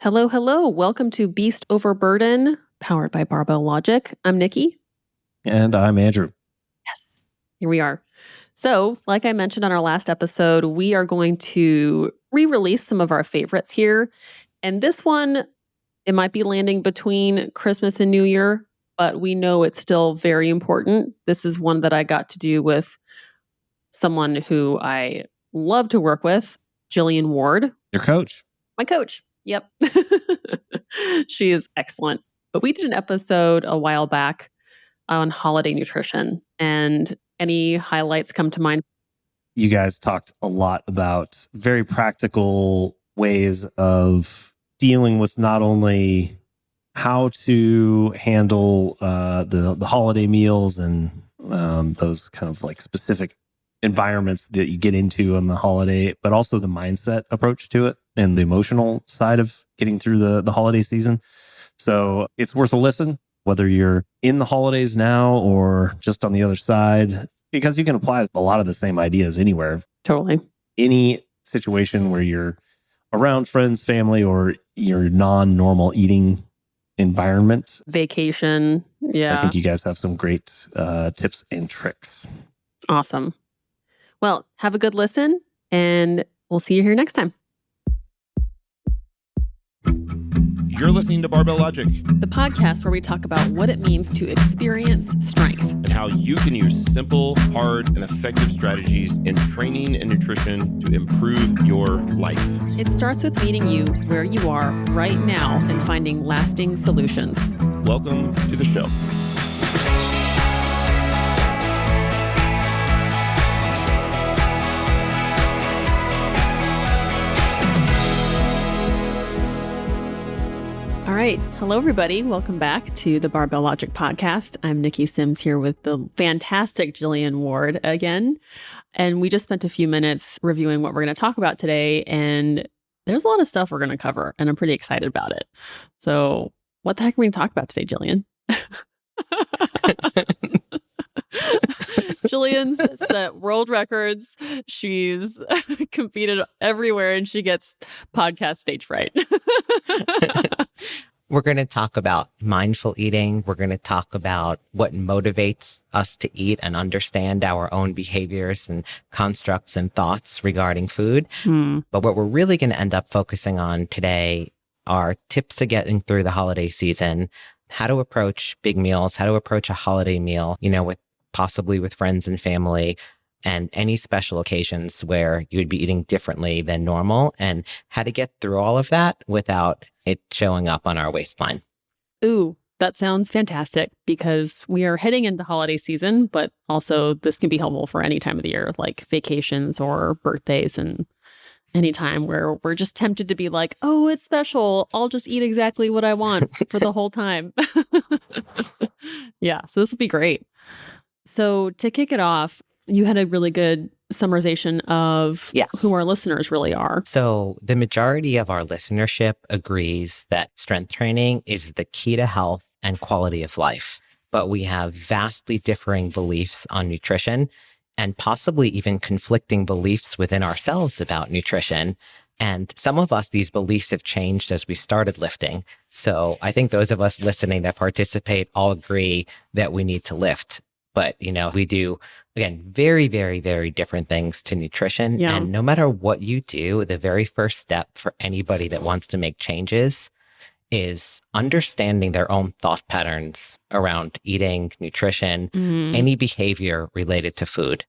Hello, hello. Welcome to Beast Over Burden, powered by Barbell Logic. I'm Nikki. And I'm Andrew. Yes, here we are. So, like I mentioned on our last episode, we are going to re-release some of our favorites here. And this one, it might be landing between Christmas and New Year, but we know it's still very important. This is one that I got to do with someone who I love to work with, Jillian Ward. Your coach. My coach. Yep. She is excellent. But we did an episode a while back on holiday nutrition. And any highlights come to mind? You guys talked a lot about very practical ways of dealing with not only how to handle the holiday meals and those kind of like specific environments that you get into on the holiday, but also the mindset approach to it and the emotional side of getting through the holiday season. So it's worth a listen, whether you're in the holidays now or just on the other side, because you can apply a lot of the same ideas anywhere. Totally. Any situation where you're around friends, family, or your non-normal eating environment. Vacation. Yeah. I think you guys have some great tips and tricks. Awesome. Well, have a good listen, and we'll see you here next time. You're listening to Barbell Logic, the podcast where we talk about what it means to experience strength and how you can use simple, hard, and effective strategies in training and nutrition to improve your life. It starts with meeting you where you are right now and finding lasting solutions. Welcome to the show. All right. Hello, everybody. Welcome back to the Barbell Logic podcast. I'm Nikki Sims here with the fantastic Jillian Ward again. And we just spent a few minutes reviewing what we're going to talk about today. And there's a lot of stuff we're going to cover, and I'm pretty excited about it. So what the heck are we going to talk about today, Jillian? Jillian's set world records. She's competed everywhere, and she gets podcast stage fright. We're going to talk about mindful eating. We're going to talk about what motivates us to eat and understand our own behaviors and constructs and thoughts regarding food. But what we're really going to end up focusing on today are tips to getting through the holiday season, how to approach big meals, how to approach a holiday meal, with possibly with friends and family, and any special occasions where you would be eating differently than normal, and how to get through all of that without it showing up on our waistline. Ooh, that sounds fantastic, because we are heading into holiday season, but also this can be helpful for any time of the year, like vacations or birthdays, and any time where we're just tempted to be like, oh, it's special. I'll just eat exactly what I want for the whole time. Yeah, so this will be great. So to kick it off, you had a really good summarization of who our listeners really are. So the majority of our listenership agrees that strength training is the key to health and quality of life. But we have vastly differing beliefs on nutrition, and possibly even conflicting beliefs within ourselves about nutrition. And some of us, these beliefs have changed as we started lifting. So I think those of us listening that participate all agree that we need to lift. But, we do, again, very, very, very different things to nutrition. Yeah. And no matter what you do, the very first step for anybody that wants to make changes is understanding their own thought patterns around eating, nutrition, any behavior related to food.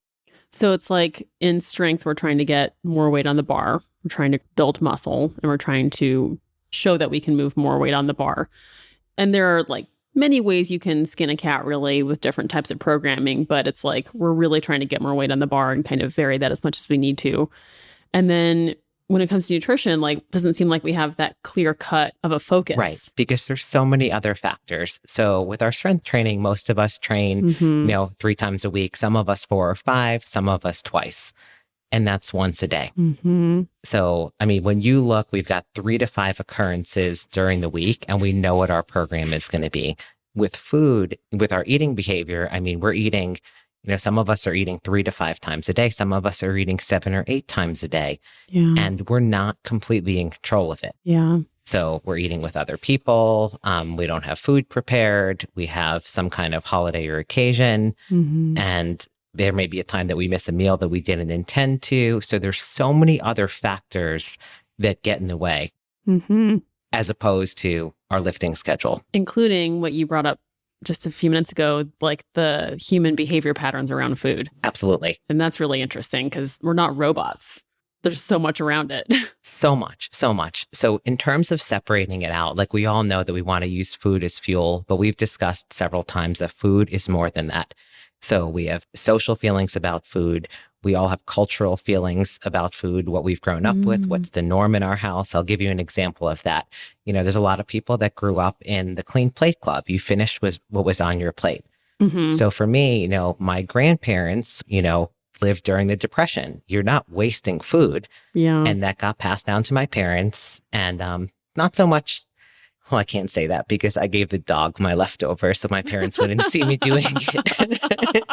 So it's like in strength, we're trying to get more weight on the bar. We're trying to build muscle, and we're trying to show that we can move more weight on the bar. And there are like many ways you can skin a cat, really, with different types of programming, but it's like we're really trying to get more weight on the bar and kind of vary that as much as we need to. And then when it comes to nutrition, like, doesn't seem like we have that clear cut of a focus. Right, because there's so many other factors. So with our strength training, most of us train, 3 times a week, some of us 4 or 5, some of us twice. And that's once a day. So, when you look, we've got 3 to 5 occurrences during the week, and we know what our program is going to be. With food, with our eating behavior, we're eating, some of us are eating 3 to 5 times a day. Some of us are eating 7 or 8 times a day. Yeah. And we're not completely in control of it. Yeah. So we're eating with other people. We don't have food prepared. We have some kind of holiday or occasion. And there may be a time that we miss a meal that we didn't intend to. So there's so many other factors that get in the way as opposed to our lifting schedule. Including what you brought up just a few minutes ago, like the human behavior patterns around food. Absolutely. And that's really interesting because we're not robots. There's so much around it. So much. So in terms of separating it out, like we all know that we want to use food as fuel, but we've discussed several times that food is more than that. So we have social feelings about food. We all have cultural feelings about food, what we've grown up with, what's the norm in our house. I'll give you an example of that. You know, there's a lot of people that grew up in the clean plate club. You finished with what was on your plate. So for me, you know, my grandparents, you know, lived during the Depression. You're not wasting food. Yeah. And that got passed down to my parents. And not so much, well, I can't say that because I gave the dog my leftover so my parents wouldn't see me doing it.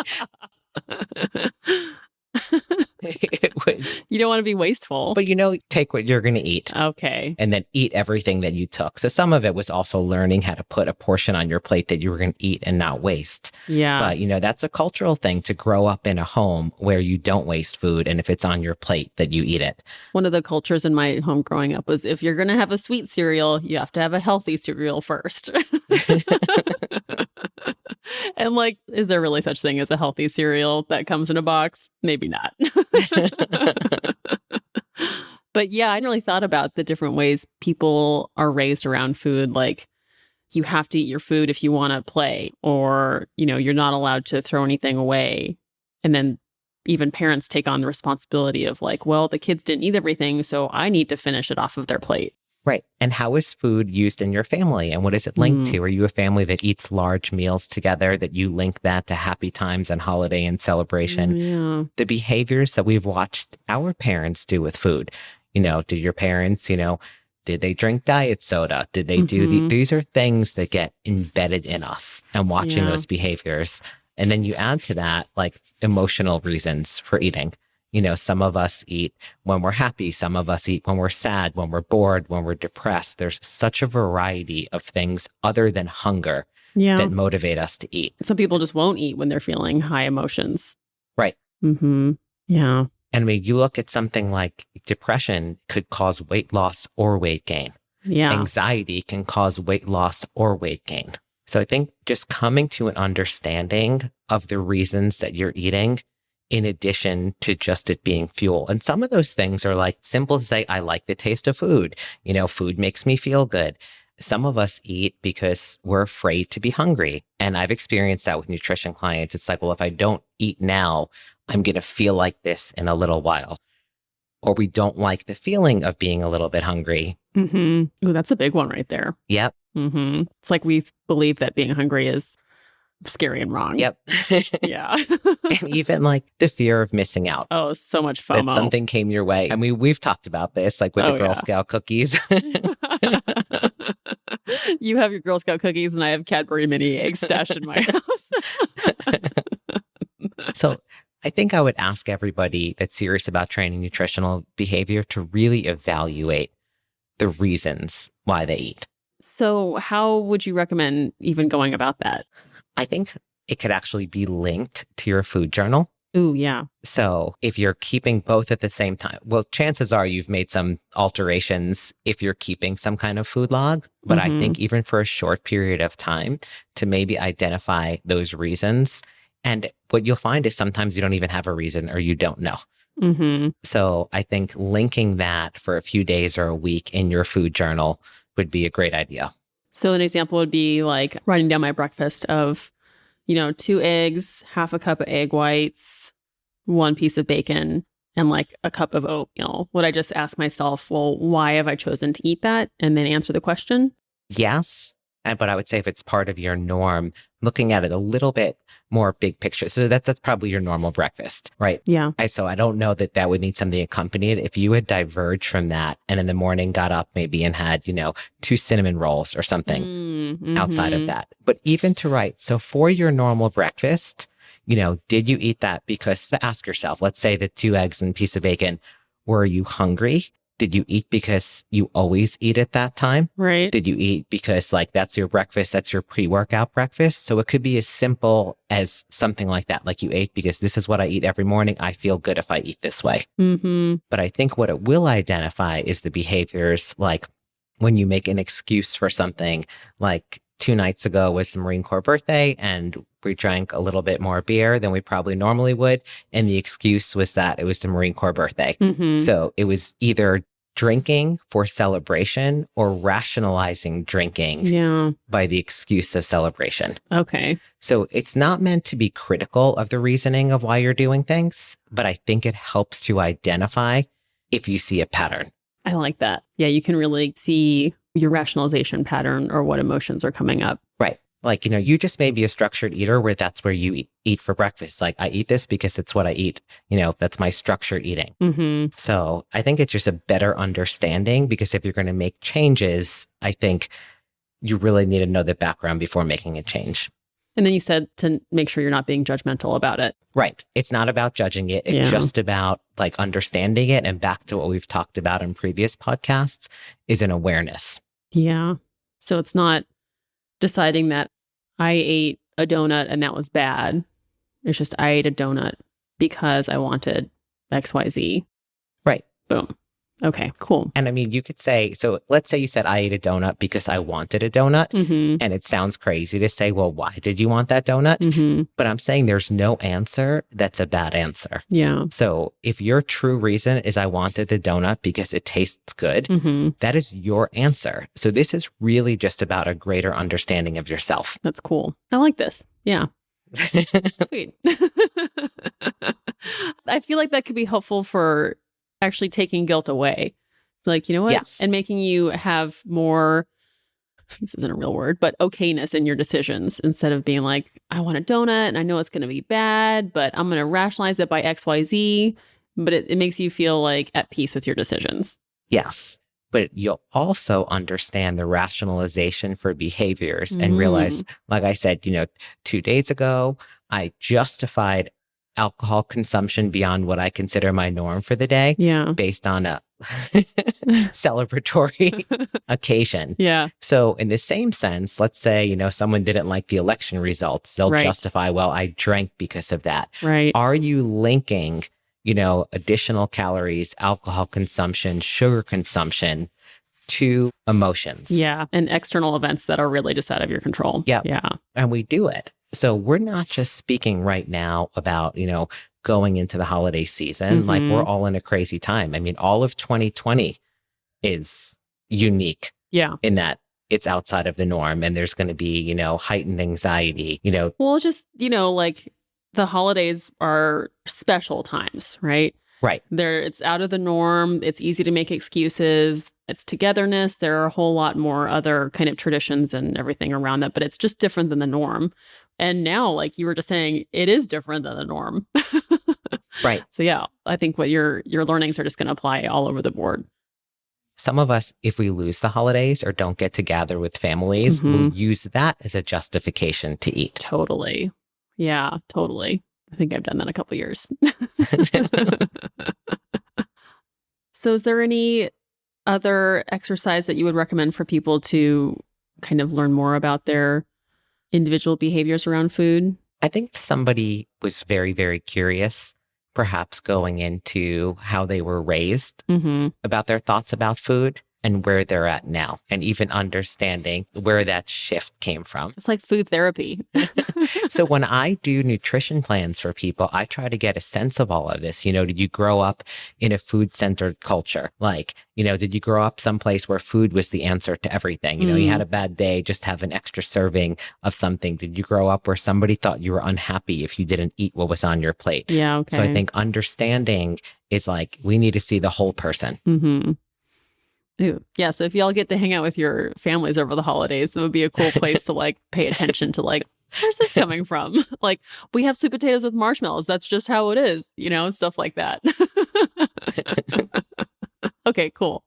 It was. You don't want to be wasteful. But, you know, take what you're going to eat. Okay. And then eat everything that you took. So some of it was also learning how to put a portion on your plate that you were going to eat and not waste. Yeah. But, you know, that's a cultural thing to grow up in a home where you don't waste food. And if it's on your plate, that you eat it. One of the cultures in my home growing up was if you're going to have a sweet cereal, you have to have a healthy cereal first. And like, is there really such thing as a healthy cereal that comes in a box? Maybe not. But yeah, I hadn't really thought about the different ways people are raised around food. Like you have to eat your food if you want to play, or, you know, you're not allowed to throw anything away. And then even parents take on the responsibility of like, well, the kids didn't eat everything, so I need to finish it off of their plate. Right. And how is food used in your family? And what is it linked to? Are you a family that eats large meals together, that you link that to happy times and holiday and celebration? Yeah. The behaviors that we've watched our parents do with food. You know, did your parents, you know, did they drink diet soda? Did they do these are things that get embedded in us and watching those behaviors. And then you add to that like emotional reasons for eating. You know, some of us eat when we're happy. Some of us eat when we're sad, when we're bored, when we're depressed. There's such a variety of things other than hunger that motivate us to eat. Some people just won't eat when they're feeling high emotions. Right. Yeah. And I mean, you look at something like depression could cause weight loss or weight gain. Yeah. Anxiety can cause weight loss or weight gain. So I think just coming to an understanding of the reasons that you're eating in addition to just it being fuel. And some of those things are like simple to say, I like the taste of food. You know, food makes me feel good. Some of us eat because we're afraid to be hungry. And I've experienced that with nutrition clients. It's like, well, if I don't eat now, I'm going to feel like this in a little while. Or we don't like the feeling of being a little bit hungry. Ooh, that's a big one right there. Yep. It's like we believe that being hungry is scary and wrong. Yep. Yeah. And even like the fear of missing out. Oh, so much FOMO. That something came your way. I mean, we've talked about this, like with the Girl Scout cookies. You have your Girl Scout cookies and I have Cadbury mini eggs stashed in my house. So I think I would ask everybody that's serious about training nutritional behavior to really evaluate the reasons why they eat. So how would you recommend even going about that? I think it could actually be linked to your food journal. Ooh, yeah. So if you're keeping both at the same time, well, chances are you've made some alterations if you're keeping some kind of food log. But I think even for a short period of time to maybe identify those reasons. And what you'll find is sometimes you don't even have a reason or you don't know. So I think linking that for a few days or a week in your food journal would be a great idea. So an example would be like writing down my breakfast of, 2 eggs, half a cup of egg whites, 1 piece of bacon, and like a cup of oatmeal. Would I just ask myself, well, why have I chosen to eat that? And then answer the question? Yes. But I would say if it's part of your norm, looking at it a little bit more big picture. So that's probably your normal breakfast, right? Yeah. So I don't know that would need something accompanied. If you had diverged from that and in the morning got up maybe and had, 2 cinnamon rolls or something outside of that. But even to write, so for your normal breakfast, did you eat that? Because to ask yourself, let's say the 2 eggs and piece of bacon, were you hungry? Did you eat because you always eat at that time? Right. Did you eat because like that's your breakfast, that's your pre-workout breakfast? So it could be as simple as something like that. Like you ate because this is what I eat every morning. I feel good if I eat this way. But I think what it will identify is the behaviors like when you make an excuse for something, like 2 nights ago was the Marine Corps birthday and we drank a little bit more beer than we probably normally would. And the excuse was that it was the Marine Corps birthday. So it was either drinking for celebration or rationalizing drinking by the excuse of celebration. Okay. So it's not meant to be critical of the reasoning of why you're doing things, but I think it helps to identify if you see a pattern. I like that. Yeah, you can really see your rationalization pattern or what emotions are coming up. Right. Like, you just may be a structured eater where that's where you eat for breakfast. Like, I eat this because it's what I eat. That's my structured eating. So I think it's just a better understanding because if you're going to make changes, I think you really need to know the background before making a change. And then you said to make sure you're not being judgmental about it. Right. It's not about judging it. It's just about like understanding it. And back to what we've talked about in previous podcasts is an awareness. Yeah. So it's not deciding that I ate a donut and that was bad. It's just I ate a donut because I wanted XYZ. Right. Boom. Okay, cool. And I mean, you could say, so let's say you said I ate a donut because I wanted a donut. And it sounds crazy to say, well, why did you want that donut? But I'm saying there's no answer that's a bad answer. Yeah. So if your true reason is I wanted the donut because it tastes good, that is your answer. So this is really just about a greater understanding of yourself. That's cool. I like this. Yeah. Sweet. I feel like that could be helpful for actually taking guilt away. Like, you know what? Yes. And making you have more, this isn't a real word, but okayness in your decisions instead of being like, I want a donut and I know it's going to be bad, but I'm going to rationalize it by XYZ. But it makes you feel like at peace with your decisions. Yes. But you'll also understand the rationalization for behaviors and realize, like I said, 2 days ago, I justified alcohol consumption beyond what I consider my norm for the day based on a celebratory occasion. Yeah. So in the same sense, let's say, someone didn't like the election results. They'll justify, well, I drank because of that. Right. Are you linking, additional calories, alcohol consumption, sugar consumption to emotions? Yeah. And external events that are really just out of your control. Yeah. Yeah. And we do it. So we're not just speaking right now about, going into the holiday season. Like we're all in a crazy time. I mean, all of 2020 is unique in that it's outside of the norm and there's going to be, heightened anxiety, Well, it's just, like the holidays are special times, right? Right. It's out of the norm. It's easy to make excuses. It's togetherness. There are a whole lot more other kind of traditions and everything around that, but it's just different than the norm. And now, like you were just saying, it is different than the norm. Right. So yeah, I think what your learnings are just going to apply all over the board. Some of us, if we lose the holidays or don't get to gather with families, will use that as a justification to eat. Totally. Yeah, totally. I think I've done that a couple years. So is there any other exercise that you would recommend for people to kind of learn more about their individual behaviors around food? I think if somebody was very, very curious, perhaps going into how they were raised about their thoughts about food and where they're at now, and even understanding where that shift came from. It's like food therapy. So when I do nutrition plans for people, I try to get a sense of all of this. Did you grow up in a food-centered culture? Like, did you grow up someplace where food was the answer to everything? You had a bad day, just have an extra serving of something. Did you grow up where somebody thought you were unhappy if you didn't eat what was on your plate? Yeah, okay. So I think understanding is like, we need to see the whole person. Ooh. Yeah, so if y'all get to hang out with your families over the holidays, it would be a cool place to like pay attention to like, where's this coming from? Like, we have sweet potatoes with marshmallows. That's just how it is, stuff like that. Okay, cool.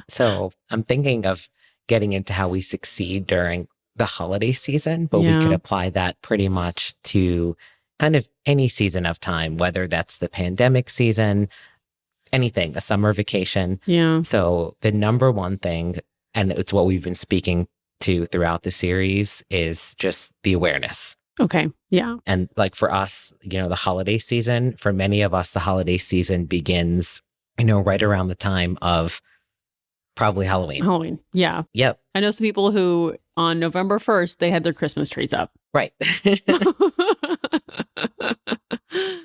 So I'm thinking of getting into how we succeed during the holiday season, but we could apply that pretty much to kind of any season of time, whether that's the pandemic season, anything, a summer vacation. Yeah. So the number one thing, and it's what we've been speaking to throughout the series, is just the awareness. Okay. Yeah. And like for us, the holiday season, for many of us, the holiday season begins, right around the time of probably Halloween. Halloween. Yeah. Yep. I know some people who on November 1st, they had their Christmas trees up. Right.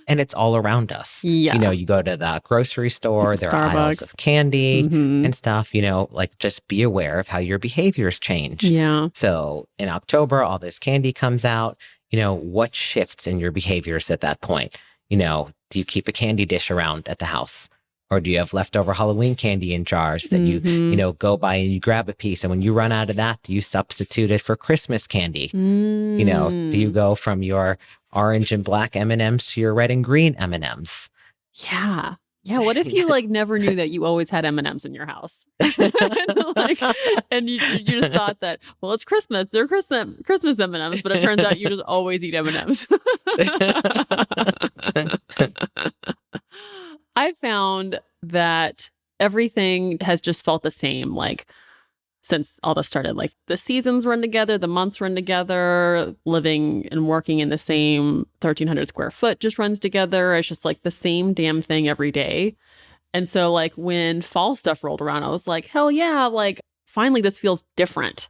And it's all around us. Yeah. You go to the grocery store, there are aisles Starbucks. of candy Mhm. and stuff, like just be aware of how your behaviors change. Yeah. So in October, all this candy comes out. What shifts in your behaviors at that point? Do you keep a candy dish around at the house? Or do you have leftover Halloween candy in jars that you go by and you grab a piece? And when you run out of that, do you substitute it for Christmas candy? Do you go from your orange and black M&Ms to your red and green M&Ms? Yeah. Yeah. What if you never knew that you always had M&Ms in your house? and you just thought that, well, it's Christmas. They're Christmas M&Ms, but it turns out you just always eat M&Ms. I found that everything has just felt the same, since all this started. The seasons run together, the months run together, living and working in the same 1,300 square foot just runs together. It's just the same damn thing every day. And so when fall stuff rolled around, I was like, hell yeah, finally this feels different.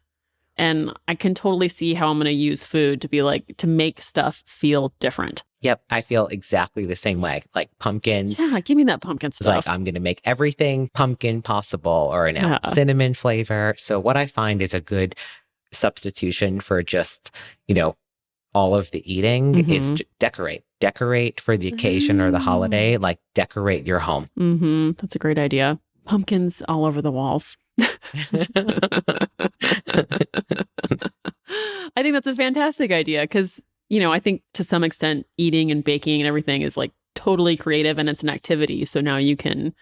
And I can totally see how I'm going to use food to be to make stuff feel different. Yep, I feel exactly the same way. Pumpkin. Yeah, give me that pumpkin stuff. I'm going to make everything pumpkin possible, or cinnamon flavor. So what I find is a good substitution for just, all of the eating is decorate. Decorate for the occasion or the holiday, decorate your home. Mm-hmm. That's a great idea. Pumpkins all over the walls. I think that's a fantastic idea because, I think to some extent eating and baking and everything is totally creative and it's an activity. So now you can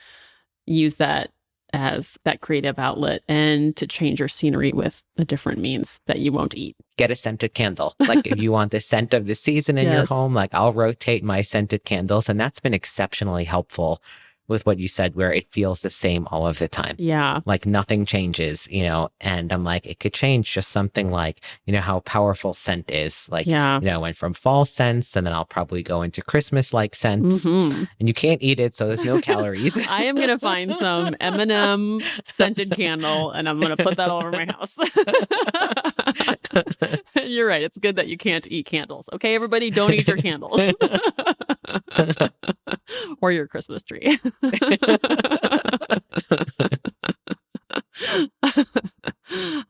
use that as that creative outlet and to change your scenery with the different means that you won't eat. Get a scented candle. If you want the scent of the season in your home, I'll rotate my scented candles. And that's been exceptionally helpful with what you said, where it feels the same all of the time. Yeah. Nothing changes, and I'm it could change just something how powerful scent is. Went from fall scents and then I'll probably go into Christmas-like scents and you can't eat it. So there's no calories. I am going to find some M&M scented candle and I'm going to put that all over my house. You're right. It's good that you can't eat candles. Okay, everybody, don't eat your candles. Or your Christmas tree.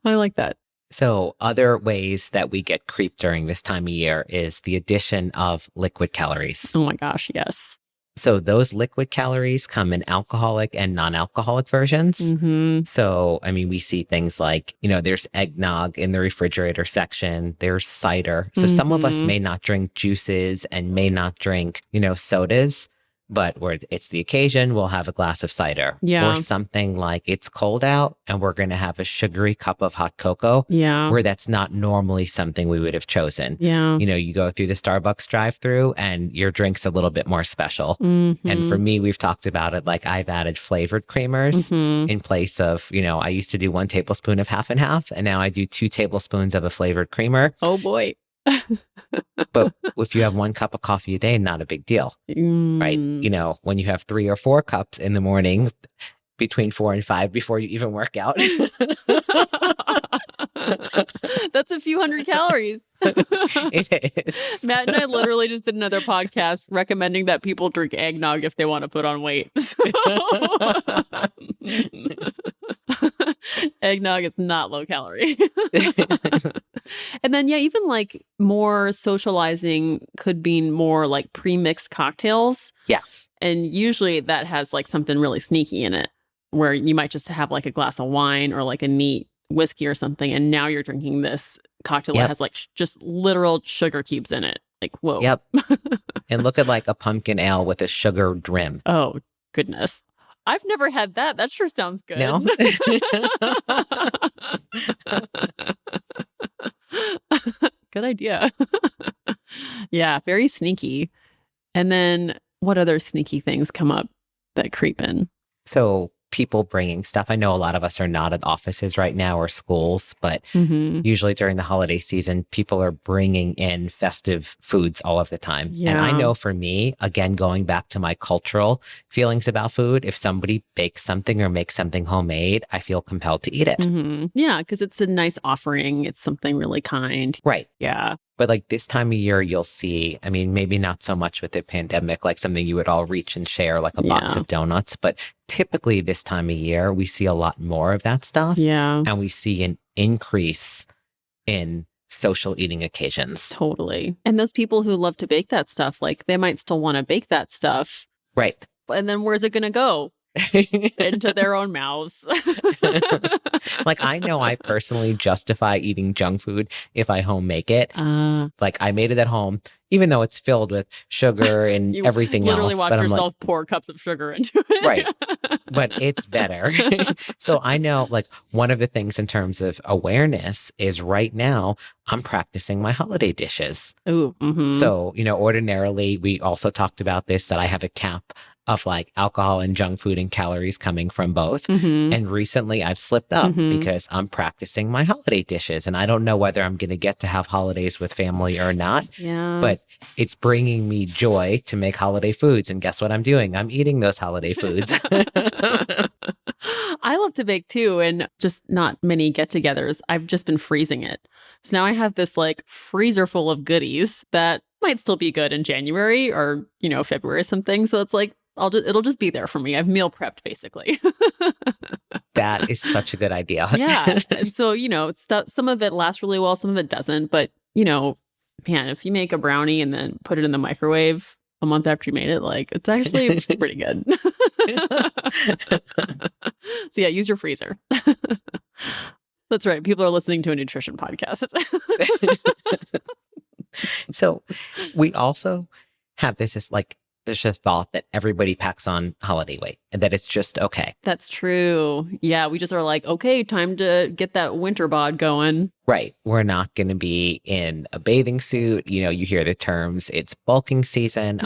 I like that. So other ways that we get creep during this time of year is the addition of liquid calories. Oh my gosh, yes. So those liquid calories come in alcoholic and non-alcoholic versions. So, we see things there's eggnog in the refrigerator section, there's cider. So some of us may not drink juices and may not drink, sodas. But where it's the occasion, we'll have a glass of cider. Yeah. Or something it's cold out and we're going to have a sugary cup of hot cocoa. Yeah. Where that's not normally something we would have chosen. Yeah. You go through the Starbucks drive-through and your drink's a little bit more special. And for me, we've talked about it, I've added flavored creamers in place of, I used to do 1 tablespoon of half and half, and now I do 2 tablespoons of a flavored creamer. Oh boy. But if you have 1 cup of coffee a day, not a big deal, right? When you have 3 or 4 cups in the morning, between 4 and 5 before you even work out. That's a few hundred calories. It is. Matt and I literally just did another podcast recommending that people drink eggnog if they want to put on weight. Eggnog is not low calorie. And then, even more socializing could be more pre-mixed cocktails. Yes. And usually that has something really sneaky in it, where you might just have a glass of wine or a neat whiskey or something. And now you're drinking this cocktail that has just literal sugar cubes in it. Whoa. Yep. And look at a pumpkin ale with a sugared rim. Oh, goodness. I've never had that. That sure sounds good. No? Good idea. Yeah, very sneaky. And then what other sneaky things come up? that creep in. So people bringing stuff. I know a lot of us are not at offices right now or schools, but usually during the holiday season, people are bringing in festive foods all of the time. Yeah. And I know for me, again, going back to my cultural feelings about food, if somebody bakes something or makes something homemade, I feel compelled to eat it. Yeah, because it's a nice offering. It's something really kind. Right. Yeah. But like this time of year, you'll see, I mean, maybe not so much with the pandemic, like something you would all reach and share, like a box of donuts. But typically this time of year, we see a lot more of that stuff. Yeah. And we see an increase in social eating occasions. Totally. And those people who love to bake that stuff, like they might still want to bake that stuff. Right. And then where's it going to go? Into their own mouths. Like I know I personally justify eating junk food if I home make it. Like I made it at home, even though it's filled with sugar and everything else. You literally watch yourself pour cups of sugar into it. Right. But it's better. So I know like one of the things in terms of awareness is right now I'm practicing my holiday dishes. Ooh. So, ordinarily we also talked about this, that I have a cap of like alcohol and junk food and calories coming from both. And recently I've slipped up because I'm practicing my holiday dishes and I don't know whether I'm going to get to have holidays with family or not. Yeah. But it's bringing me joy to make holiday foods. And guess what I'm doing? I'm eating those holiday foods. I love to bake too, and just not many get-togethers. I've just been freezing it. So now I have this like freezer full of goodies that might still be good in January or, February or something. So it's like, it'll just be there for me. I've meal prepped basically. That is such a good idea. Yeah. And so, some of it lasts really well, some of it doesn't. But, man, if you make a brownie and then put it in the microwave a month after you made it, like it's actually pretty good. So yeah, use your freezer. That's right. People are listening to a nutrition podcast. So we also have this like, there's just thought that everybody packs on holiday weight and that it's just okay. That's true. Yeah, we just are like, okay, time to get that winter bod going. Right. We're not going to be in a bathing suit. You hear the terms, it's bulking season.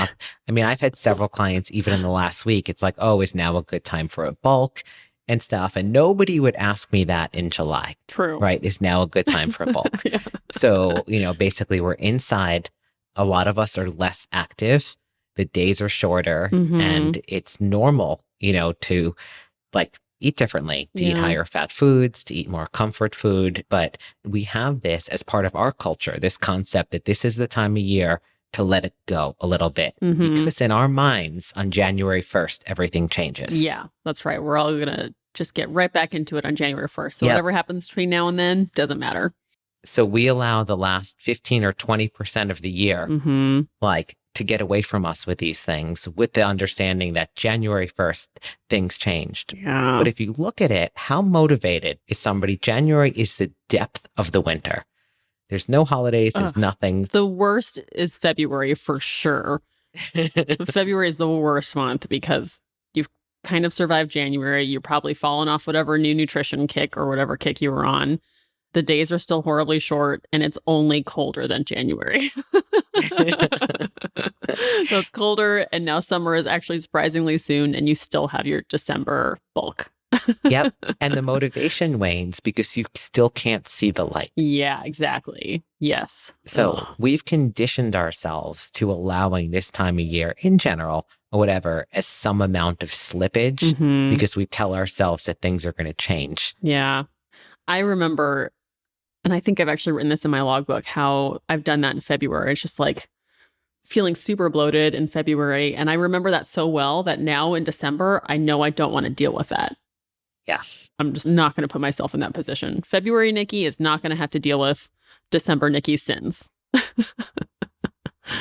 I've had several clients, even in the last week, it's like, oh, is now a good time for a bulk and stuff. And nobody would ask me that in July. True. Right. Is now a good time for a bulk. Yeah. So, basically we're inside. A lot of us are less active. The days are shorter and it's normal, to like eat differently, to eat higher fat foods, to eat more comfort food. But we have this as part of our culture, this concept that this is the time of year to let it go a little bit. Because in our minds on January 1st, everything changes. Yeah, that's right. We're all going to just get right back into it on January 1st. So whatever happens between now and then doesn't matter. So we allow the last 15 or 20% of the year, like, to get away from us with these things, with the understanding that January 1st, things changed. Yeah. But if you look at it, how motivated is somebody? January is the depth of the winter. There's no holidays, there's nothing. The worst is February for sure. February is the worst month because you've kind of survived January. You're probably fallen off whatever new nutrition kick or whatever kick you were on. The days are still horribly short and it's only colder than January. So it's colder and now summer is actually surprisingly soon and you still have your December bulk. Yep. And the motivation wanes because you still can't see the light. Yeah, exactly. Yes. So we've conditioned ourselves to allowing this time of year in general or whatever as some amount of slippage because we tell ourselves that things are going to change. Yeah. I remember, and I think I've actually written this in my logbook, how I've done that in February. It's just like feeling super bloated in February. And I remember that so well that now in December, I know I don't want to deal with that. Yes. I'm just not going to put myself in that position. February Nikki is not going to have to deal with December Nikki's sins.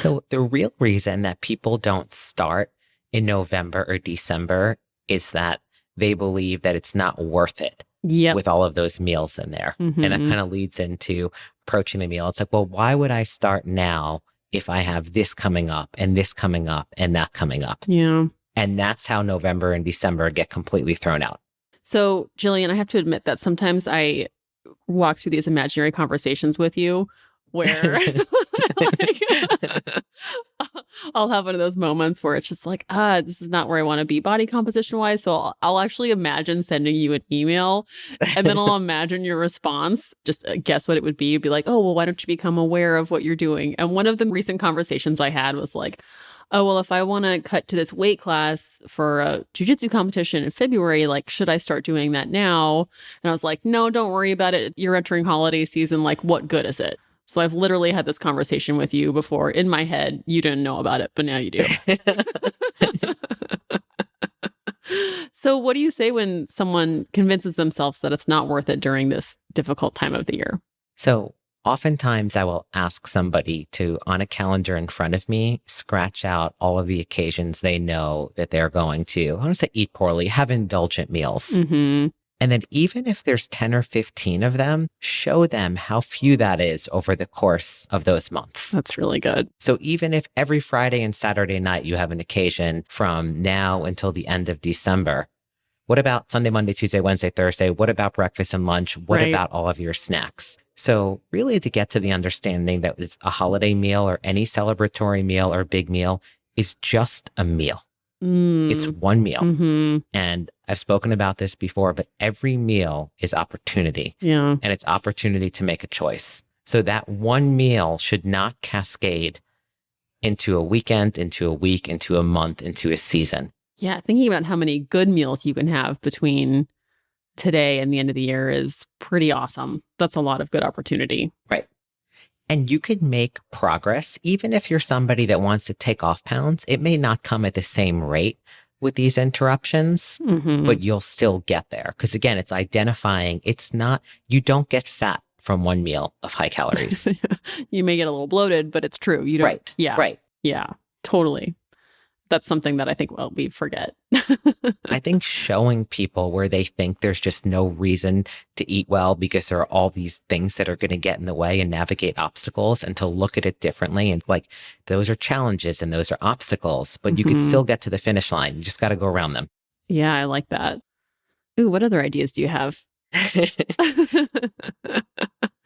So the real reason that people don't start in November or December is that they believe that it's not worth it. Yep. With all of those meals in there. And that kind of leads into approaching the meal. It's like, well, why would I start now if I have this coming up and this coming up and that coming up? Yeah. And that's how November and December get completely thrown out. So, Jillian, I have to admit that sometimes I walk through these imaginary conversations with you where like, I'll have one of those moments where it's just like, this is not where I want to be body composition wise. So I'll actually imagine sending you an email and then I'll imagine your response. Just guess what it would be. You'd be like, oh, well, why don't you become aware of what you're doing? And one of the recent conversations I had was like, oh, well, if I want to cut to this weight class for a jiu-jitsu competition in February, like, should I start doing that now? And I was like, no, don't worry about it. You're entering holiday season. Like, what good is it? So I've literally had this conversation with you before in my head. You didn't know about it, but now you do. So what do you say when someone convinces themselves that it's not worth it during this difficult time of the year? So oftentimes I will ask somebody to, on a calendar in front of me, scratch out all of the occasions they know that they're going to, I want to say eat poorly, have indulgent meals. Mm-hmm. And then even if there's 10 or 15 of them, show them how few that is over the course of those months. That's really good. So even if every Friday and Saturday night you have an occasion from now until the end of December, what about Sunday, Monday, Tuesday, Wednesday, Thursday? What about breakfast and lunch? What about all of your snacks? So really to get to the understanding that it's a holiday meal or any celebratory meal or big meal is just a meal. It's one meal. Mm-hmm. And I've spoken about this before, but every meal is opportunity. Yeah. And it's opportunity to make a choice. So that one meal should not cascade into a weekend, into a week, into a month, into a season. Yeah. Thinking about how many good meals you can have between today and the end of the year is pretty awesome. That's a lot of good opportunity. Right. And you could make progress, even if you're somebody that wants to take off pounds. It may not come at the same rate with these interruptions, but you'll still get there. Because again, it's identifying, it's not, you don't get fat from one meal of high calories. You may get a little bloated, but it's true. You don't. Right. Yeah. Right. Yeah, totally. That's something that I think, well, we forget. I think showing people where they think there's just no reason to eat well because there are all these things that are going to get in the way and navigate obstacles, and to look at it differently. And like, those are challenges and those are obstacles, but you could still get to the finish line. You just got to go around them. Yeah, I like that. Ooh, what other ideas do you have?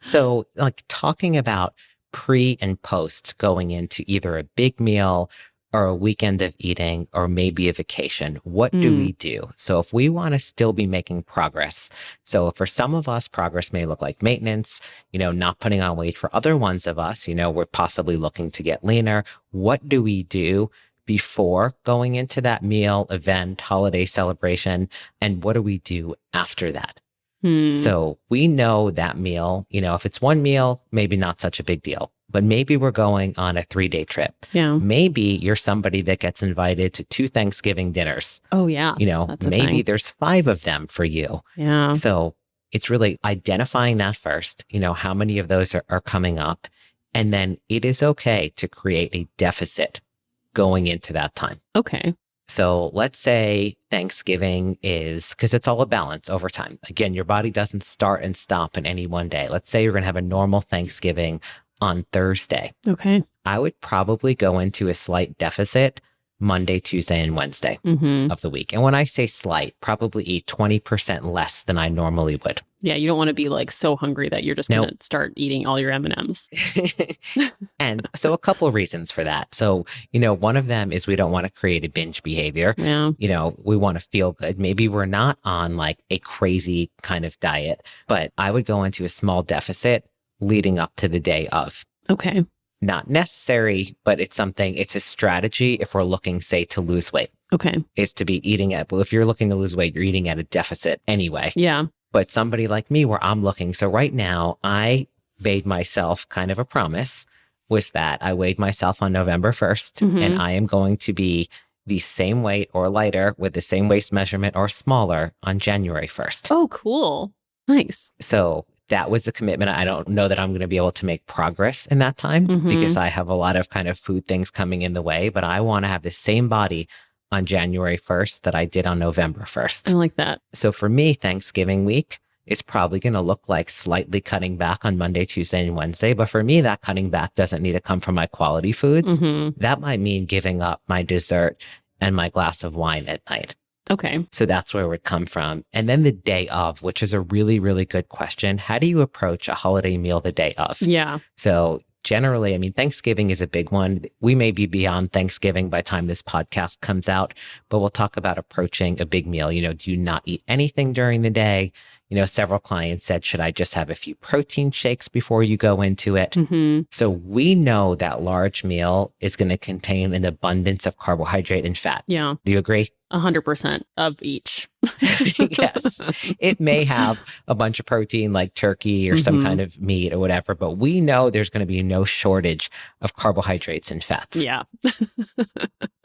So like talking about pre and post going into either a big meal or a weekend of eating, or maybe a vacation. What do we do? So if we want to still be making progress, so for some of us, progress may look like maintenance, not putting on weight. For other ones of us, we're possibly looking to get leaner. What do we do before going into that meal, event, holiday celebration? And what do we do after that? So we know that meal, if it's one meal, maybe not such a big deal. But maybe we're going on a 3-day trip. Yeah. Maybe you're somebody that gets invited to 2 Thanksgiving dinners. Oh, yeah. Maybe there's 5 of them for you. Yeah. So it's really identifying that first, how many of those are coming up. And then it is okay to create a deficit going into that time. Okay. So let's say Thanksgiving is, because it's all a balance over time. Again, your body doesn't start and stop in any one day. Let's say you're going to have a normal Thanksgiving on Thursday. Okay. I would probably go into a slight deficit Monday, Tuesday, and Wednesday of the week. And when I say slight, probably eat 20% less than I normally would. Yeah, you don't want to be like so hungry that you're just going to start eating all your M&Ms. And so a couple of reasons for that. So, one of them is we don't want to create a binge behavior. Yeah. We want to feel good. Maybe we're not on like a crazy kind of diet, but I would go into a small deficit leading up to the day of. Okay. Not necessary, but it's a strategy if we're looking, say, to lose weight. Okay. Is to be eating if you're looking to lose weight, you're eating at a deficit anyway. Yeah. But somebody like me where I'm looking, so right now I made myself kind of a promise, was that I weighed myself on November 1st and I am going to be the same weight or lighter with the same waist measurement or smaller on January 1st. Oh, cool. Nice. So that was a commitment. I don't know that I'm going to be able to make progress in that time because I have a lot of kind of food things coming in the way, but I want to have the same body on January 1st that I did on November 1st. I like that. So for me, Thanksgiving week is probably going to look like slightly cutting back on Monday, Tuesday, and Wednesday. But for me, that cutting back doesn't need to come from my quality foods. That might mean giving up my dessert and my glass of wine at night. Okay. So that's where it would come from. And then the day of, which is a really, really good question. How do you approach a holiday meal the day of? Yeah. So generally, I mean, Thanksgiving is a big one. We may be beyond Thanksgiving by the time this podcast comes out, but we'll talk about approaching a big meal. Do you not eat anything during the day? Several clients said, should I just have a few protein shakes before you go into it? Mm-hmm. So we know that large meal is going to contain an abundance of carbohydrate and fat. Yeah. Do you agree? 100% of each. Yes. It may have a bunch of protein like turkey or some kind of meat or whatever, but we know there's going to be no shortage of carbohydrates and fats. Yeah.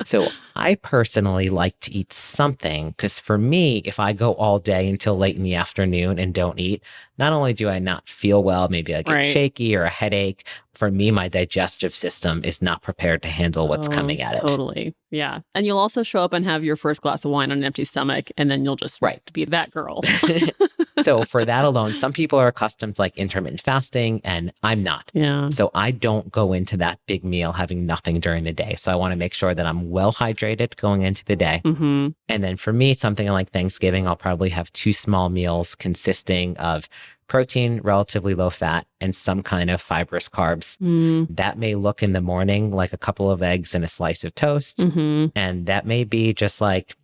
So I personally like to eat something because for me, if I go all day until late in the afternoon and don't eat, not only do I not feel well, maybe I get shaky or a headache. For me, my digestive system is not prepared to handle what's coming at it. Totally. Yeah. And you'll also show up and have your first glass of wine on an empty stomach, and then you'll just be that girl. So for that alone, some people are accustomed to like intermittent fasting, and I'm not. Yeah. So I don't go into that big meal having nothing during the day. So I want to make sure that I'm well hydrated going into the day. Mm-hmm. And then for me, something like Thanksgiving, I'll probably have 2 small meals consisting of protein, relatively low fat, and some kind of fibrous carbs. That may look in the morning like a couple of eggs and a slice of toast. And that may be just like,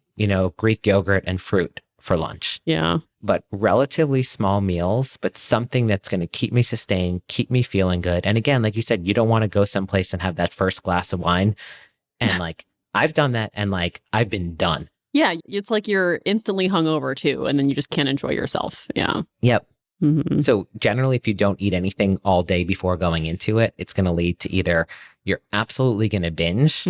Greek yogurt and fruit for lunch. Yeah. But relatively small meals, but something that's going to keep me sustained, keep me feeling good. And again, like you said, you don't want to go someplace and have that first glass of wine. And like, I've done that and like, I've been done. Yeah. It's like you're instantly hungover too, and then you just can't enjoy yourself. Yeah. Yep. Mm-hmm. So generally, if you don't eat anything all day before going into it, it's going to lead to either you're absolutely going to binge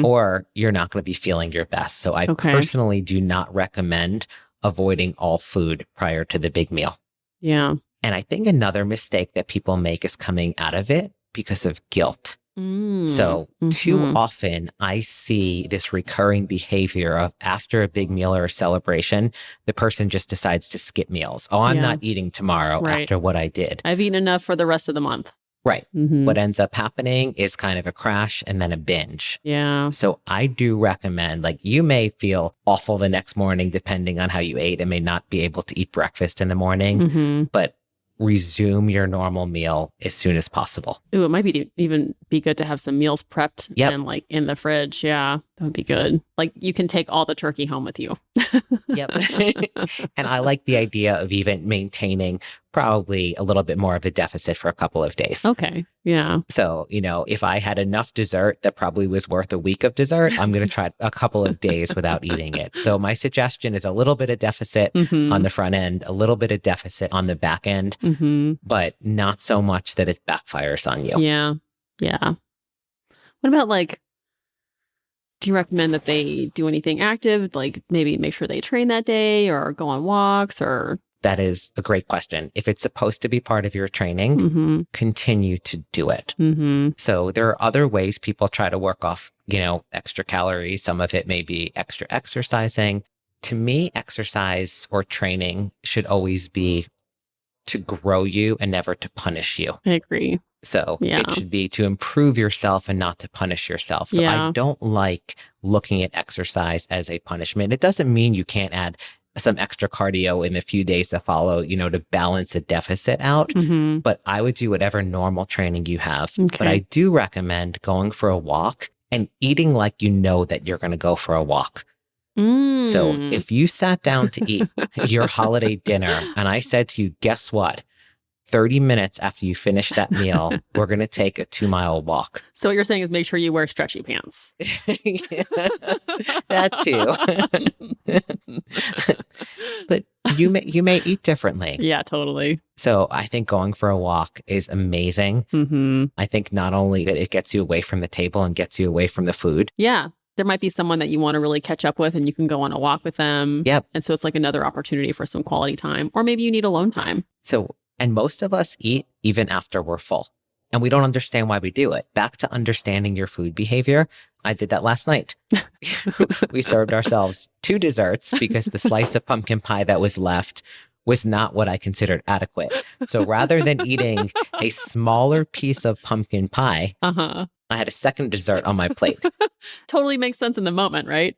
or you're not going to be feeling your best. So I personally do not recommend avoiding all food prior to the big meal. Yeah. And I think another mistake that people make is coming out of it because of guilt. So too often I see this recurring behavior of after a big meal or a celebration, the person just decides to skip meals. Oh, I'm not eating tomorrow after what I did. I've eaten enough for the rest of the month. Right. What ends up happening is kind of a crash and then a binge. Yeah. So I do recommend, like, you may feel awful the next morning depending on how you ate and may not be able to eat breakfast in the morning, but resume your normal meal as soon as possible. Ooh, it might be even be good to have some meals prepped and like in the fridge. Yeah, that would be good. Like you can take all the turkey home with you. Yep. And I like the idea of even maintaining probably a little bit more of a deficit for a couple of days. Okay. Yeah. So, if I had enough dessert that probably was worth a week of dessert, I'm going to try a couple of days without eating it. So my suggestion is a little bit of deficit on the front end, a little bit of deficit on the back end, but not so much that it backfires on you. Yeah. Yeah. What about like, do you recommend that they do anything active? Like maybe make sure they train that day or go on walks or... That is a great question. If it's supposed to be part of your training, continue to do it. So there are other ways people try to work off, extra calories. Some of it may be extra exercising. To me, exercise or training should always be to grow you and never to punish you. I agree. So it should be to improve yourself and not to punish yourself. So I don't like looking at exercise as a punishment. It doesn't mean you can't add some extra cardio in the few days that follow, to balance a deficit out. But I would do whatever normal training you have. But I do recommend going for a walk and eating like you know that you're going to go for a walk. So if you sat down to eat your holiday dinner and I said to you, guess what? 30 minutes after you finish that meal, we're going to take a 2-mile walk. So what you're saying is make sure you wear stretchy pants. That too. But you may eat differently. Yeah, totally. So I think going for a walk is amazing. I think not only that it gets you away from the table and gets you away from the food. Yeah. There might be someone that you want to really catch up with and you can go on a walk with them. Yep. And so it's like another opportunity for some quality time. Or maybe you need alone time. And most of us eat even after we're full. And we don't understand why we do it. Back to understanding your food behavior. I did that last night. We served ourselves 2 desserts because the slice of pumpkin pie that was left was not what I considered adequate. So rather than eating a smaller piece of pumpkin pie, I had a second dessert on my plate. Totally makes sense in the moment, right?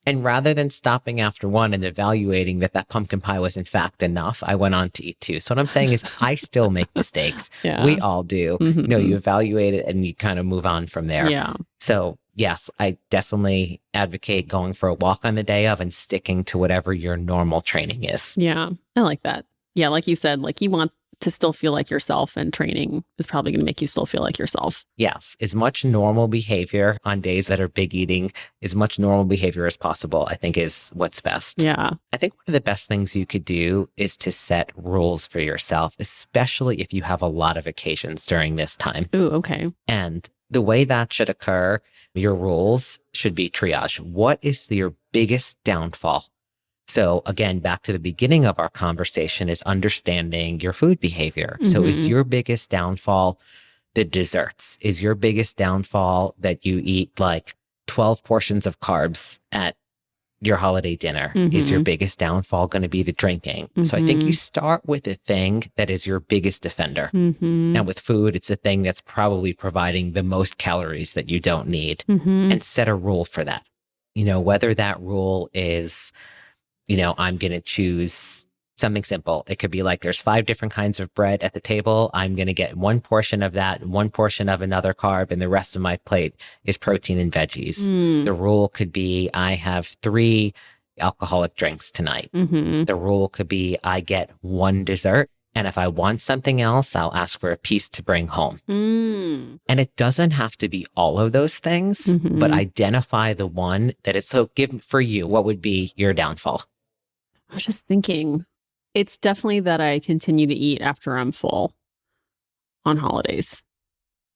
And rather than stopping after one and evaluating that pumpkin pie was in fact enough, I went on to eat two. So what I'm saying is I still make mistakes. Yeah. We all do. You evaluate it and you kind of move on from there. Yeah. So yes, I definitely advocate going for a walk on the day of and sticking to whatever your normal training is. Yeah. I like that. Yeah. Like you said, like you want to still feel like yourself, and training is probably going to make you still feel like yourself. Yes. As much normal behavior on days that are big eating, as much normal behavior as possible, I think is what's best. Yeah. I think one of the best things you could do is to set rules for yourself, especially if you have a lot of occasions during this time. Ooh, okay. And the way that should occur, your rules should be triage. What is your biggest downfall? So again, back to the beginning of our conversation is understanding your food behavior. So is your biggest downfall the desserts? Is your biggest downfall that you eat like 12 portions of carbs at your holiday dinner? Is your biggest downfall going to be the drinking? So I think you start with the thing that is your biggest offender. And with food, it's the thing that's probably providing the most calories that you don't need, and set a rule for that. Whether that rule is, I'm going to choose something simple. It could be like there's 5 different kinds of bread at the table. I'm going to get 1 portion of that, 1 portion of another carb, and the rest of my plate is protein and veggies. The rule could be I have 3 alcoholic drinks tonight. The rule could be I get 1 dessert. And if I want something else, I'll ask for a piece to bring home. And it doesn't have to be all of those things, but identify the one that is so given for you. What would be your downfall? I was just thinking, it's definitely that I continue to eat after I'm full on holidays.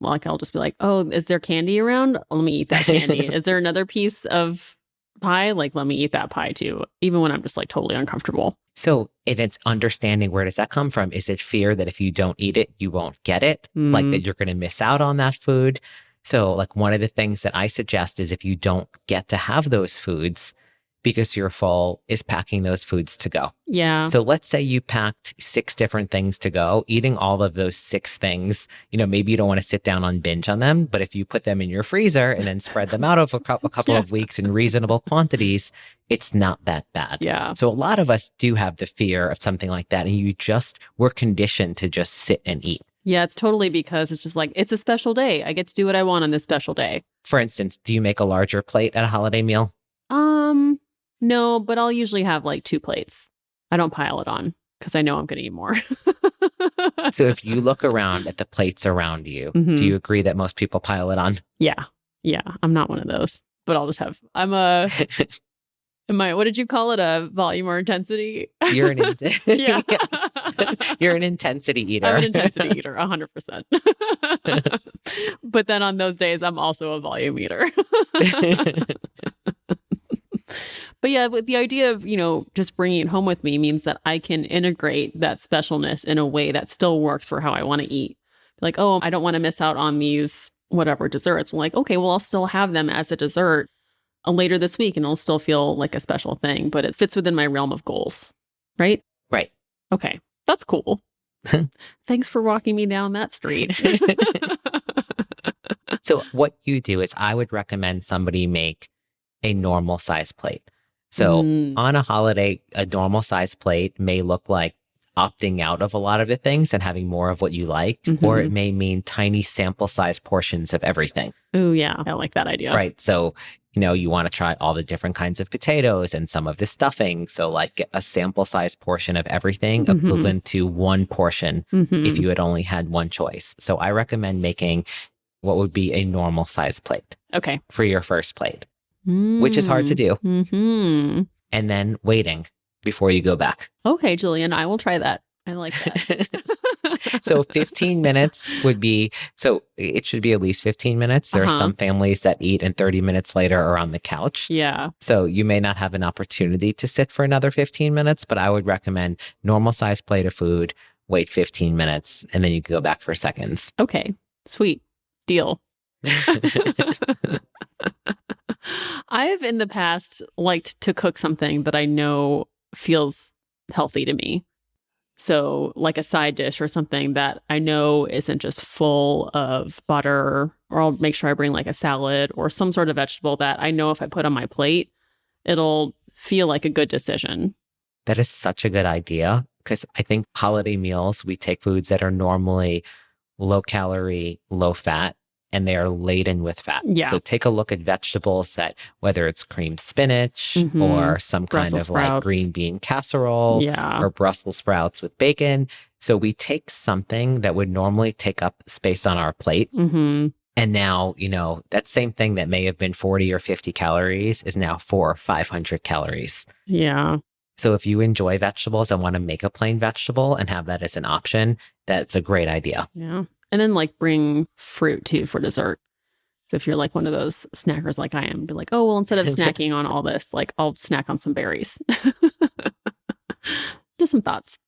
Like I'll just be like, oh, is there candy around? Let me eat that candy. Is there another piece of pie? Like, let me eat that pie too, even when I'm just like totally uncomfortable. So it's understanding, where does that come from? Is it fear that if you don't eat it, you won't get it? Like that you're going to miss out on that food? So like one of the things that I suggest is if you don't get to have those foods because you're full, is packing those foods to go. Yeah. So let's say you packed 6 different things to go, eating all of those 6 things. Maybe you don't want to sit down on binge on them, but if you put them in your freezer and then spread them out over a couple of weeks in reasonable quantities, it's not that bad. Yeah. So a lot of us do have the fear of something like that. And we're conditioned to just sit and eat. Yeah, it's totally because it's just like, it's a special day. I get to do what I want on this special day. For instance, do you make a larger plate at a holiday meal? No, but I'll usually have like 2 plates. I don't pile it on because I know I'm going to eat more. So if you look around at the plates around you, do you agree that most people pile it on? Yeah. Yeah. I'm not one of those, but I'll just have, what did you call it? A volume or intensity? You're an, yeah. Yes. You're an intensity eater. I'm an intensity eater, 100%. But then on those days, I'm also a volume eater. But yeah, with the idea of, just bringing it home with me means that I can integrate that specialness in a way that still works for how I want to eat. Like, oh, I don't want to miss out on these whatever desserts. I'm like, okay, well, I'll still have them as a dessert later this week and it'll still feel like a special thing, but it fits within my realm of goals, right? Right. Okay, that's cool. Thanks for walking me down that street. So what you do is I would recommend somebody make a normal size plate. So on a holiday, a normal size plate may look like opting out of a lot of the things and having more of what you like, or it may mean tiny sample size portions of everything. Oh, yeah. I like that idea. Right. So, you want to try all the different kinds of potatoes and some of the stuffing. So like get a sample size portion of everything equivalent to 1 portion if you had only had 1 choice. So I recommend making what would be a normal size plate. Okay. For your first plate, which is hard to do. And then waiting before you go back. Okay, Julian, I will try that. I like that. So 15 minutes would be, so it should be at least 15 minutes. There are some families that eat and 30 minutes later are on the couch. Yeah. So you may not have an opportunity to sit for another 15 minutes, but I would recommend normal size plate of food, wait 15 minutes, and then you can go back for seconds. Okay, sweet. Deal. I've in the past liked to cook something that I know feels healthy to me. So like a side dish or something that I know isn't just full of butter, or I'll make sure I bring like a salad or some sort of vegetable that I know if I put on my plate, it'll feel like a good decision. That is such a good idea, because I think holiday meals, we take foods that are normally low calorie, low fat, and they are laden with fat. Yeah. So take a look at vegetables that, whether it's creamed spinach Mhm. or some kind Brussels of like sprouts. green bean casserole Yeah. or Brussels sprouts with bacon. So we take something that would normally take up space on our plate. Mm-hmm. And now, that same thing that may have been 40 or 50 calories is now 400 or 500 calories. Yeah. So if you enjoy vegetables and want to make a plain vegetable and have that as an option, that's a great idea. Yeah. And then like bring fruit too for dessert. So if you're like one of those snackers like I am, be like, oh, well, instead of snacking on all this, like I'll snack on some berries. Just some thoughts.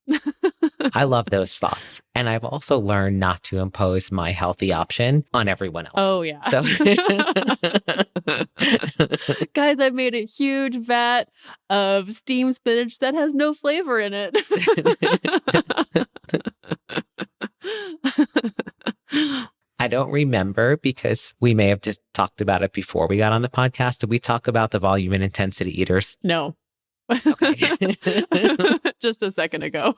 I love those thoughts. And I've also learned not to impose my healthy option on everyone else. Oh, yeah. So guys, I've made a huge vat of steamed spinach that has no flavor in it. I don't remember, because we may have just talked about it before we got on the podcast. Did we talk about the volume and intensity eaters? No. Okay. Just a second ago.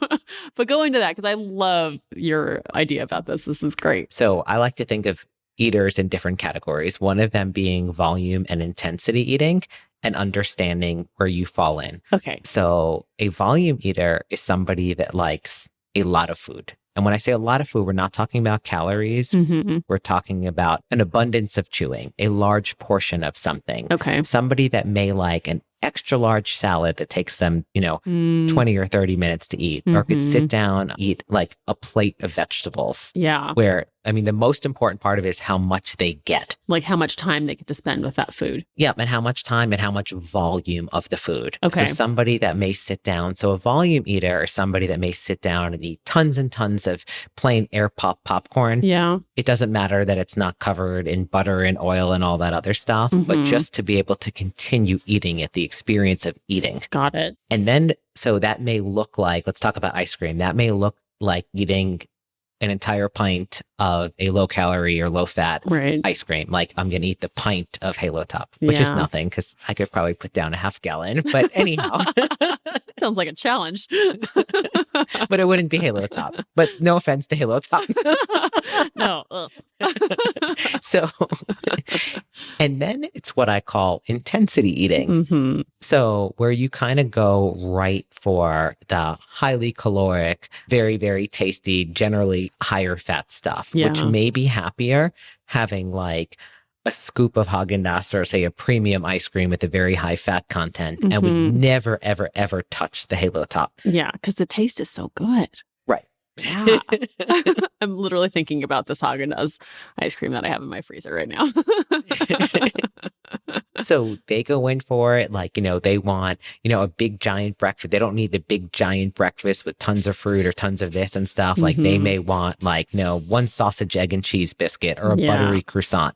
But go into that, because I love your idea about this. This is great. So I like to think of eaters in different categories, one of them being volume and intensity eating, and understanding where you fall in. Okay. So a volume eater is somebody that likes a lot of food. And when I say a lot of food, we're not talking about calories. Mm-hmm. We're talking about an abundance of chewing, a large portion of something. Okay. Somebody that may like an extra large salad that takes them, 20 or 30 minutes to eat, or could sit down, eat like a plate of vegetables. Yeah. Where, the most important part of it is how much they get. Like how much time they get to spend with that food. Yeah. And how much time and how much volume of the food. Okay. So somebody that may sit down. So a volume eater is somebody that may sit down and eat tons and tons of plain air pop popcorn. Yeah. It doesn't matter that it's not covered in butter and oil and all that other stuff, but just to be able to continue eating it, the experience of eating. Got it. And then, so that may look like, let's talk about ice cream. That may look like eating an entire pint of a low calorie or low fat ice cream. Like I'm going to eat the pint of Halo Top, which is nothing, because I could probably put down a half gallon. But anyhow. Sounds like a challenge. But it wouldn't be Halo Top. But no offense to Halo Top. No. So, and then it's what I call intensity eating. Mm-hmm. So where you kind of go right for the highly caloric, very, very tasty, generally higher fat stuff, which may be happier having like a scoop of Haagen-Dazs or say a premium ice cream with a very high fat content, and would never, ever, ever touch the Halo Top. Yeah, because the taste is so good. Right. Yeah. I'm literally thinking about this Haagen-Dazs ice cream that I have in my freezer right now. So they go in for it like, they want, a big giant breakfast. They don't need the big giant breakfast with tons of fruit or tons of this and stuff. Like they may want like, one sausage, egg and cheese biscuit or a buttery croissant,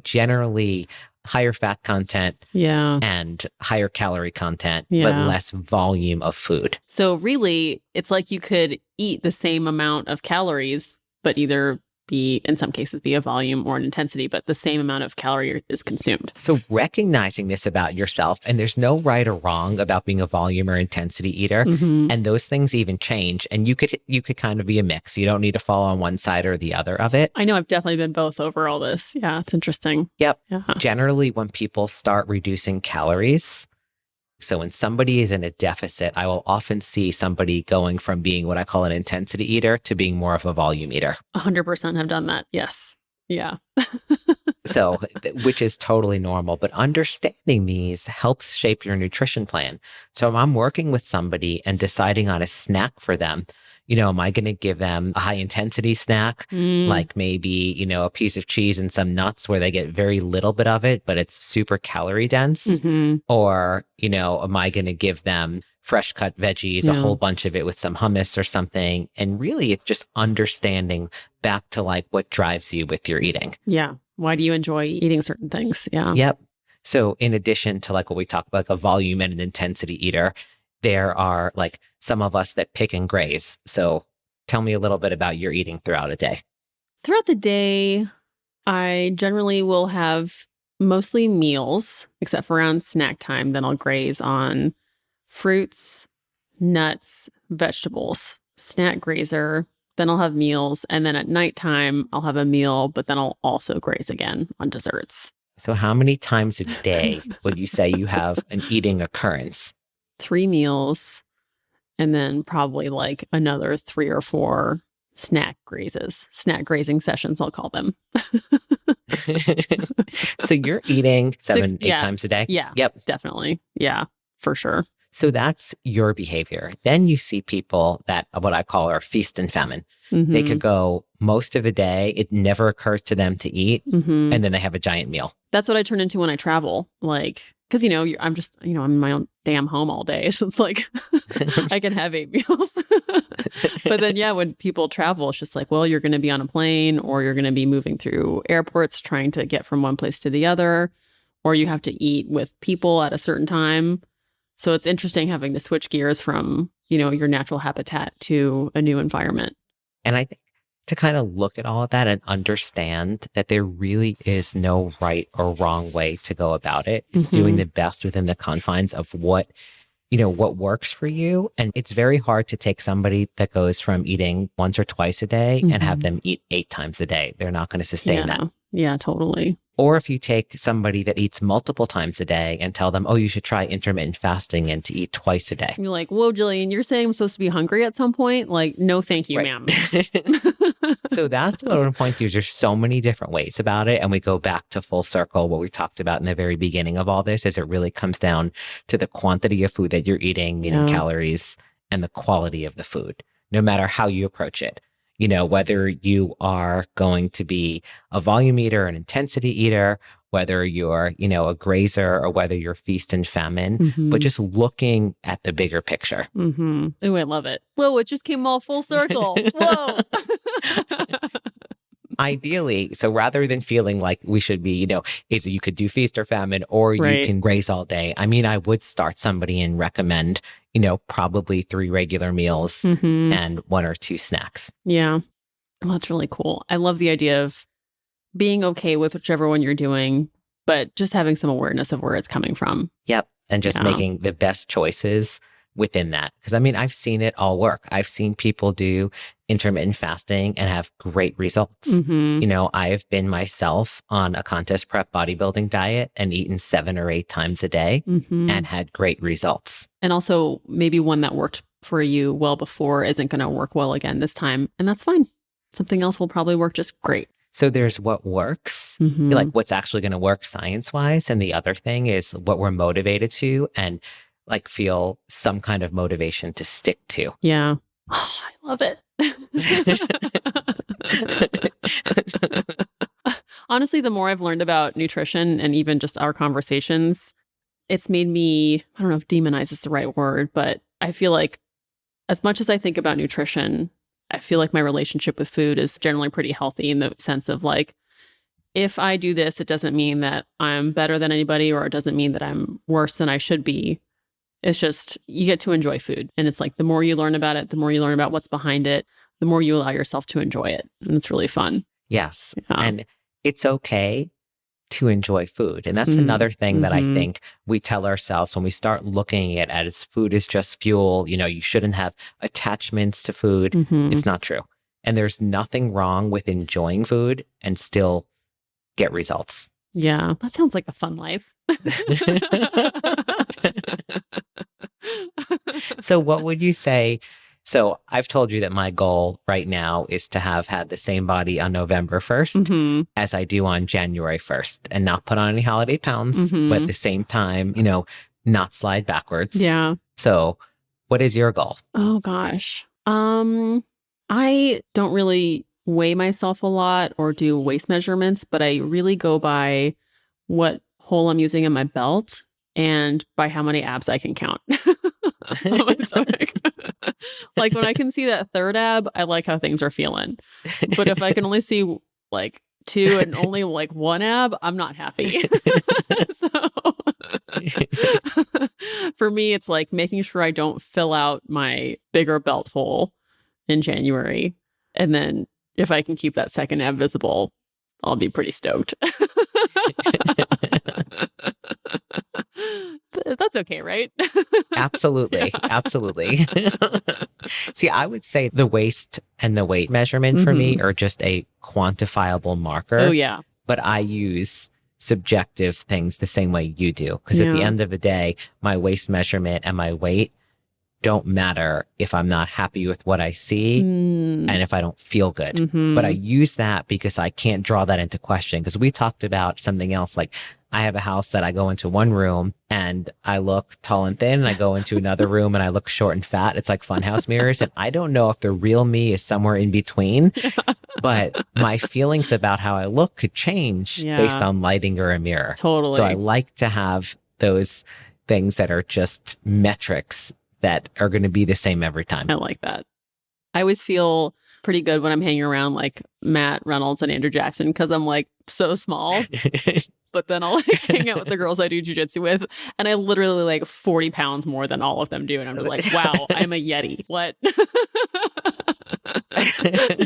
generally higher fat content and higher calorie content, but less volume of food. So really, it's like you could eat the same amount of calories, but either be, in some cases, be a volume or an intensity, but the same amount of calorie is consumed. So recognizing this about yourself, and there's no right or wrong about being a volume or intensity eater, and those things even change. And you could kind of be a mix. You don't need to fall on one side or the other of it. I know I've definitely been both over all this. Yeah, it's interesting. Yep. Yeah. Generally, when people start reducing calories, so when somebody is in a deficit, I will often see somebody going from being what I call an intensity eater to being more of a volume eater. 100% have done that. Yes. Yeah. So, which is totally normal, but understanding these helps shape your nutrition plan. So if I'm working with somebody and deciding on a snack for them, am I going to give them a high intensity snack, like maybe, a piece of cheese and some nuts where they get very little bit of it, but it's super calorie dense? Or, am I going to give them fresh cut veggies, a whole bunch of it with some hummus or something? And really, it's just understanding back to like what drives you with your eating. Yeah. Why do you enjoy eating certain things? Yeah. Yep. So in addition to like what we talked about, like a volume and an intensity eater, there are like some of us that pick and graze. So tell me a little bit about your eating throughout a day. Throughout the day, I generally will have mostly meals, except for around snack time. Then I'll graze on fruits, nuts, vegetables, snack grazer. Then I'll have meals. And then at nighttime, I'll have a meal, but then I'll also graze again on desserts. So how many times a day would you say you have an eating occurrence? 3 meals, and then probably like another 3 or 4 snack grazing sessions, I'll call them. So you're eating 8 times a day? Yeah. Yep. Definitely. Yeah, for sure. So that's your behavior. Then you see people that what I call are feast and famine. Mm-hmm. They could go most of the day. It never occurs to them to eat. Mm-hmm. And then they have a giant meal. That's what I turn into when I travel. Like, because, I'm just, I'm in my own damn home all day. So it's like, I can have 8 meals. But then, when people travel, it's just like, well, you're going to be on a plane, or you're going to be moving through airports trying to get from one place to the other, or you have to eat with people at a certain time. So it's interesting having to switch gears from, your natural habitat to a new environment. And I think to kind of look at all of that and understand that there really is no right or wrong way to go about it. It's doing the best within the confines of what works for you. And it's very hard to take somebody that goes from eating once or twice a day and have them eat 8 times a day. They're not going to sustain that. Yeah, totally. Or if you take somebody that eats multiple times a day and tell them, oh, you should try intermittent fasting and to eat twice a day. You're like, whoa, Jillian, you're saying I'm supposed to be hungry at some point? Like, no, thank you, ma'am. So that's what I want to point to is there's so many different ways about it. And we go back to full circle, what we talked about in the very beginning of all this is it really comes down to the quantity of food that you're eating, meaning calories, and the quality of the food, no matter how you approach it. Whether you are going to be a volume eater, an intensity eater, whether you're, a grazer, or whether you're feast and famine, but just looking at the bigger picture. Ooh, I love it. Whoa, it just came all full circle. Whoa. Ideally, so rather than feeling like we should be, is you could do feast or famine, or you can graze all day. I mean, I would start somebody and recommend, probably 3 regular meals and 1 or 2 snacks. Yeah. Well, that's really cool. I love the idea of being okay with whichever one you're doing, but just having some awareness of where it's coming from. Yep. And just making the best choices within that. Because I've seen it all work. I've seen people do intermittent fasting and have great results. I've been myself on a contest prep bodybuilding diet and eaten 7 or 8 times a day and had great results. And also maybe one that worked for you well before isn't going to work well again this time. And that's fine. Something else will probably work just great. So there's what works, like what's actually going to work science-wise. And the other thing is what we're motivated to and like feel some kind of motivation to stick to. Yeah. Oh, I love it. Honestly, the more I've learned about nutrition and even just our conversations, it's made me, I don't know if demonize is the right word, but I feel like as much as I think about nutrition, I feel like my relationship with food is generally pretty healthy in the sense of like, if I do this, it doesn't mean that I'm better than anybody, or it doesn't mean that I'm worse than I should be. It's just, you get to enjoy food. And it's like, the more you learn about it, the more you learn about what's behind it, the more you allow yourself to enjoy it. And it's really fun. Yes. Yeah. And it's okay to enjoy food. And that's another thing that I think we tell ourselves when we start looking at it as food is just fuel. You shouldn't have attachments to food. It's not true. And there's nothing wrong with enjoying food and still get results. Yeah. That sounds like a fun life. So what would you say? So I've told you that my goal right now is to have had the same body on November 1st as I do on January 1st and not put on any holiday pounds, but at the same time, not slide backwards. Yeah. So what is your goal? Oh gosh. I don't really weigh myself a lot or do waist measurements, but I really go by what hole I'm using in my belt and by how many abs I can count on my stomach. Like when I can see that 3rd ab, I like how things are feeling. But if I can only see like 2 and only like 1 ab, I'm not happy. So for me, it's like making sure I don't fill out my bigger belt hole in January. And then if I can keep that 2nd ab visible, I'll be pretty stoked. That's okay, right? Absolutely. Yeah. Absolutely. See, I would say the waist and the weight measurement for me are just a quantifiable marker. Oh, yeah. But I use subjective things the same way you do. Because at the end of the day, my waist measurement and my weight don't matter if I'm not happy with what I see and if I don't feel good. But I use that because I can't draw that into question. Because we talked about something else, like I have a house that I go into one room and I look tall and thin, and I go into another room and I look short and fat. It's like funhouse mirrors. And I don't know if the real me is somewhere in between, but my feelings about how I look could change based on lighting or a mirror. Totally. So I like to have those things that are just metrics that are going to be the same every time. I like that. I always feel pretty good when I'm hanging around like Matt Reynolds and Andrew Jackson because I'm like so small. But then I'll like hang out with the girls I do jujitsu with, and I literally like 40 pounds more than all of them do. And I'm just like, wow, I'm a Yeti. What? You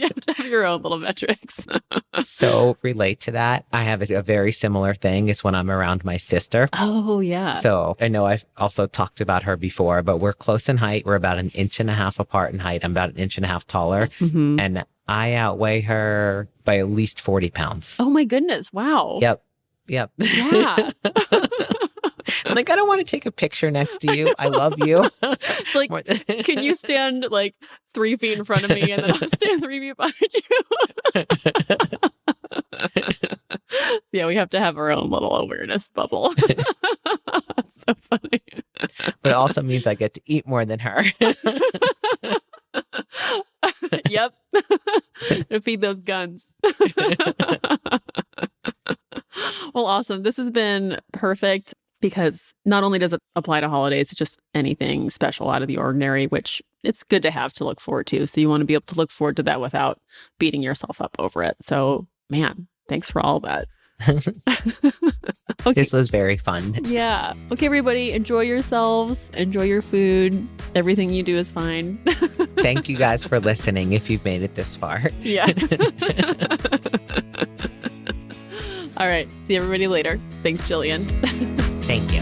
have to have your own little metrics. So relate to that. I have a very similar thing is when I'm around my sister. Oh, yeah. So I know I've also talked about her before, but we're close in height. We're about 1.5 inches apart in height. I'm about 1.5 inches taller. And I outweigh her by at least 40 pounds. Oh, my goodness. Wow. Yep. Yeah. I'm like, I don't want to take a picture next to you. I love you. Like, can you stand like 3 feet in front of me and then I'll stand 3 feet behind you? Yeah, we have to have our own little awareness bubble. That's so funny. But it also means I get to eat more than her. Yep. To feed those guns. Well, awesome. This has been perfect because not only does it apply to holidays, it's just anything special out of the ordinary, which it's good to have to look forward to. So you want to be able to look forward to that without beating yourself up over it. So, man, thanks for all that. Okay. This was very fun. Yeah. Okay, everybody, enjoy yourselves. Enjoy your food. Everything you do is fine. Thank you guys for listening if you've made it this far. Yeah. All right. See everybody later. Thanks, Jillian. Thank you.